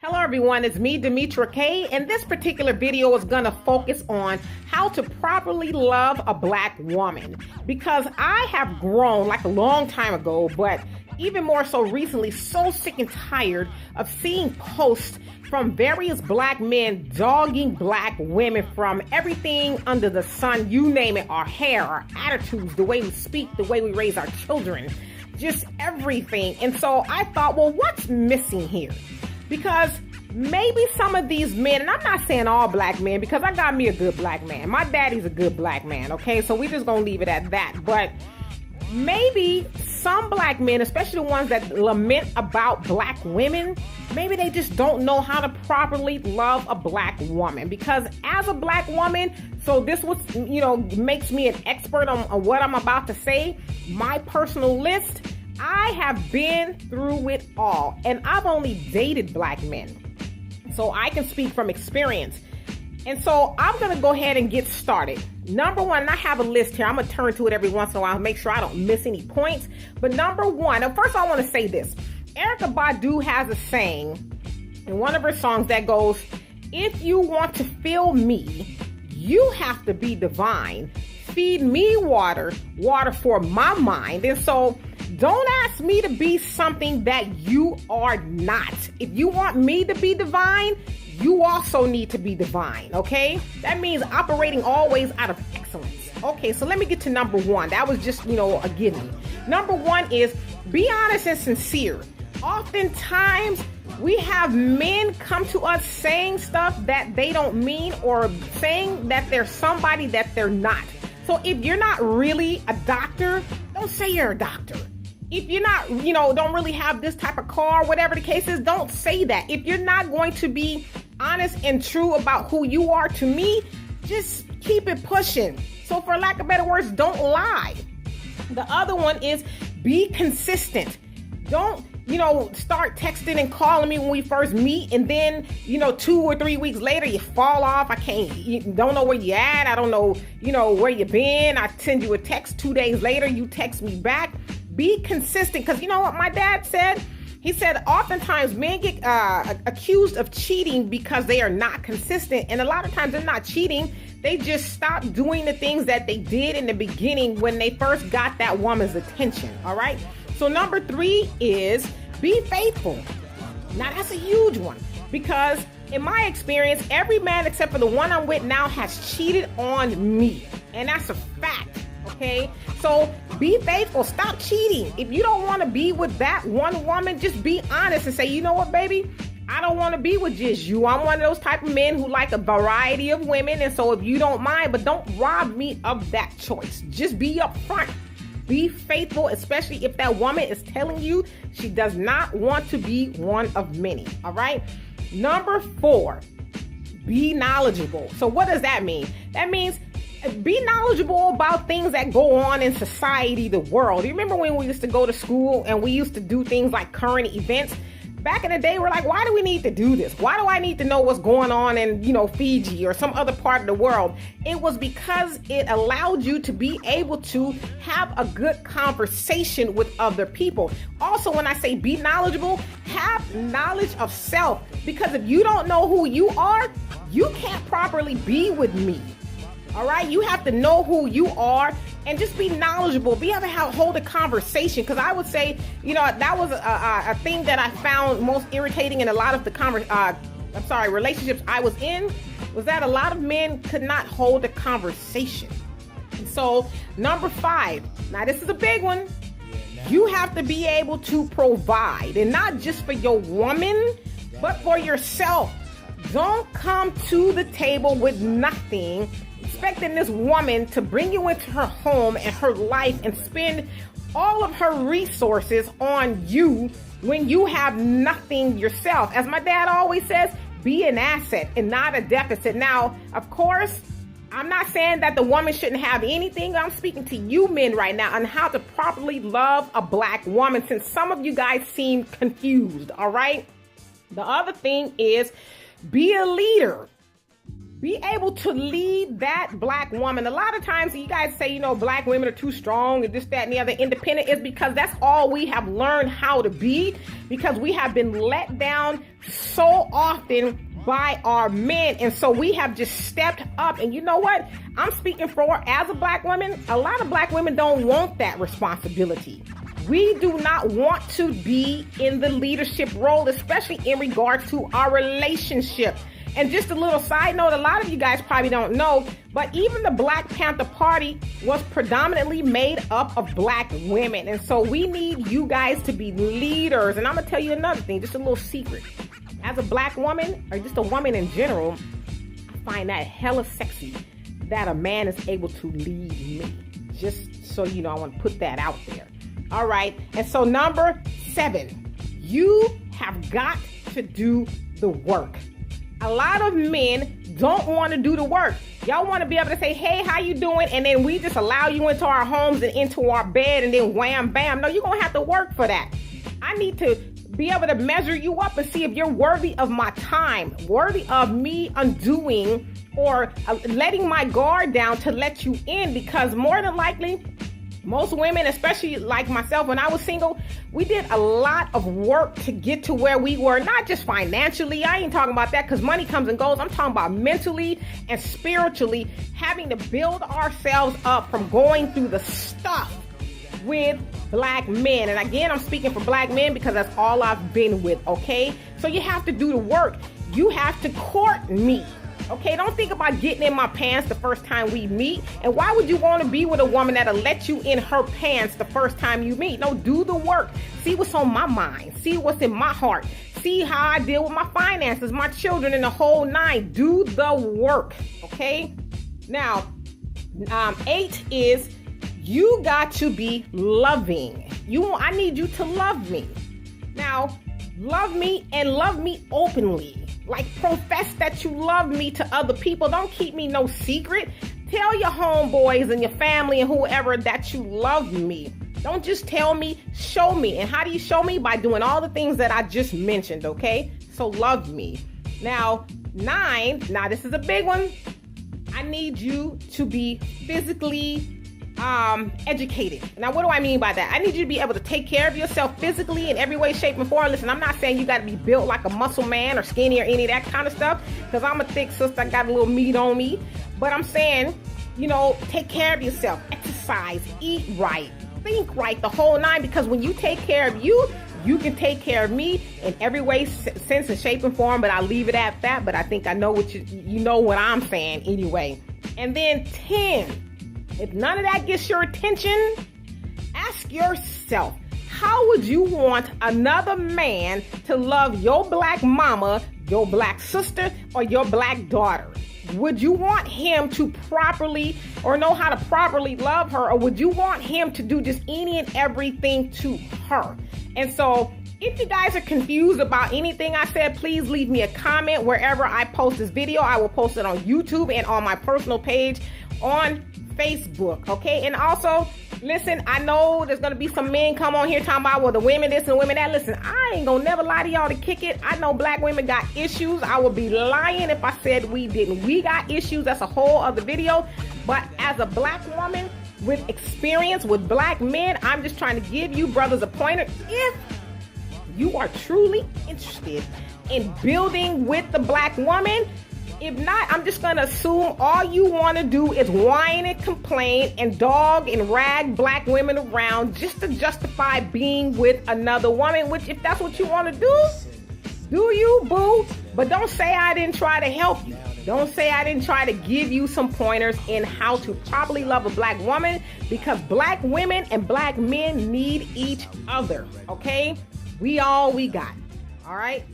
Hello everyone, it's me, Demetra K, and this particular video is going to focus on how to properly love a black woman, because I have grown like a long time ago, but even more so recently, so sick and tired of seeing posts from various black men dogging black women from everything under the sun, you name it, our hair, our attitudes, the way we speak, the way we raise our children, just everything. And so I thought, well, what's missing here? Because maybe some of these men, and I'm not saying all black men, because I got me a good black man. My daddy's a good black man, okay? So we just gonna leave it at that. But maybe some black men, especially the ones that lament about black women, maybe they just don't know how to properly love a black woman. Because as a black woman, so this was, makes me an expert on what I'm about to say, my personal list, I have been through it all, and I've only dated black men, so I can speak from experience. And so I'm going to go ahead and get started. Number one, and I have a list here. I'm going to turn to it every once in a while, make sure I don't miss any points. But number one, and first I want to say this. Erykah Badu has a saying in one of her songs that goes, "If you want to feel me, you have to be divine. Feed me water for my mind." And so don't ask me to be something that you are not. If you want me to be divine, you also need to be divine, okay? That means operating always out of excellence. Okay, so let me get to number one. That was just, a given. Number one is be honest and sincere. Oftentimes, we have men come to us saying stuff that they don't mean, or saying that they're somebody that they're not. So if you're not really a doctor, don't say you're a doctor. If you're not, don't really have this type of car, whatever the case is, don't say that. If you're not going to be honest and true about who you are to me, just keep it pushing. So for lack of better words, don't lie. The other one is be consistent. Don't, start texting and calling me when we first meet, and then, 2 or 3 weeks later, you fall off. You don't know where you at. I don't know, where you been. I send you a text 2 days later, you text me back. Be consistent, because you know what my dad said? He said oftentimes men get accused of cheating because they are not consistent. And a lot of times they're not cheating. They just stop doing the things that they did in the beginning when they first got that woman's attention. All right. So number 3 is be faithful. Now that's a huge one, because in my experience, every man except for the one I'm with now has cheated on me. And that's a fact. Okay, so be faithful. Stop cheating. If you don't want to be with that one woman, just be honest and say, you know what, baby? I don't want to be with just you. I'm one of those type of men who like a variety of women. And so if you don't mind, but don't rob me of that choice. Just be upfront. Be faithful, especially if that woman is telling you she does not want to be one of many. All right. Number 4, be knowledgeable. So what does that mean? That means be knowledgeable about things that go on in society, the world. You remember when we used to go to school and we used to do things like current events? Back in the day, we're like, why do we need to do this? Why do I need to know what's going on in, Fiji or some other part of the world? It was because it allowed you to be able to have a good conversation with other people. Also, when I say be knowledgeable, have knowledge of self. Because if you don't know who you are, you can't properly be with me. All right, you have to know who you are and just be knowledgeable. Be able to hold a conversation, because I would say, that was a thing that I found most irritating in a lot of the relationships I was in, was that a lot of men could not hold a conversation. And so number 5, now this is a big one. You have to be able to provide, and not just for your woman, but for yourself. Don't come to the table with nothing, expecting this woman to bring you into her home and her life and spend all of her resources on you when you have nothing yourself. As my dad always says, be an asset and not a deficit. Now, of course, I'm not saying that the woman shouldn't have anything. I'm speaking to you men right now on how to properly love a black woman, since some of you guys seem confused, all right? The other thing is be a leader. be able to lead that black woman. A lot of times you guys say, black women are too strong and this, that, and the other. Independent is because that's all we have learned how to be, because we have been let down so often by our men. And so we have just stepped up. And you know what? I'm speaking for, as a black woman, a lot of black women don't want that responsibility. We do not want to be in the leadership role, especially in regards to our relationship. And just a little side note, a lot of you guys probably don't know, but even the Black Panther Party was predominantly made up of black women. And so we need you guys to be leaders. And I'm going to tell you another thing, just a little secret. As a black woman, or just a woman in general, I find that hella sexy that a man is able to lead me. Just so you know, I want to put that out there. All right. And so number 7, you have got to do the work. A lot of men don't want to do the work. Y'all want to be able to say, hey, how you doing? And then we just allow you into our homes and into our bed and then wham, bam. No, you're going to have to work for that. I need to be able to measure you up and see if you're worthy of my time, worthy of me undoing or letting my guard down to let you in, because more than likely, most women, especially like myself, when I was single, we did a lot of work to get to where we were, not just financially. I ain't talking about that because money comes and goes. I'm talking about mentally and spiritually, having to build ourselves up from going through the stuff with black men. And again, I'm speaking for black men because that's all I've been with, okay? So you have to do the work. You have to court me. Okay, don't think about getting in my pants the first time we meet. And why would you want to be with a woman that'll let you in her pants the first time you meet? No, do the work. See what's on my mind. See what's in my heart. See how I deal with my finances, my children, and the whole 9. Do the work, okay? Now, 8 is you got to be loving. I need you to love me. Now, love me and love me openly. Like, profess that you love me to other people. Don't keep me no secret. Tell your homeboys and your family and whoever that you love me. Don't just tell me, show me. And how do you show me? By doing all the things that I just mentioned, okay? So love me. Now, 9, now this is a big one. I need you to be physically educated. Now, what do I mean by that? I need you to be able to take care of yourself physically in every way, shape, and form. Listen, I'm not saying you got to be built like a muscle man or skinny or any of that kind of stuff, because I'm a thick sister. I got a little meat on me. But I'm saying, take care of yourself, exercise, eat right, think right, the whole 9, because when you take care of you, you can take care of me in every way, sense, and shape, and form. But I'll leave it at that. But I think I know what you know what I'm saying anyway. And then 10. If none of that gets your attention, ask yourself, how would you want another man to love your black mama, your black sister, or your black daughter? Would you want him to properly or know how to properly love her, or would you want him to do just any and everything to her? And so if you guys are confused about anything I said, please leave me a comment wherever I post this video. I will post it on YouTube and on my personal page on Facebook, okay? And also, listen, I know there's gonna be some men come on here talking about, well, the women this and the women that. Listen, I ain't gonna never lie to y'all to kick it. I know black women got issues. I would be lying if I said we didn't. We got issues. That's a whole other video. But as a black woman with experience with black men, I'm just trying to give you brothers a pointer. If you are truly interested in building with the black woman, if not, I'm just going to assume all you want to do is whine and complain and dog and rag black women around just to justify being with another woman, which if that's what you want to do you, boo. But don't say I didn't try to help you. Don't say I didn't try to give you some pointers in how to properly love a black woman, because black women and black men need each other, okay? We got. All right?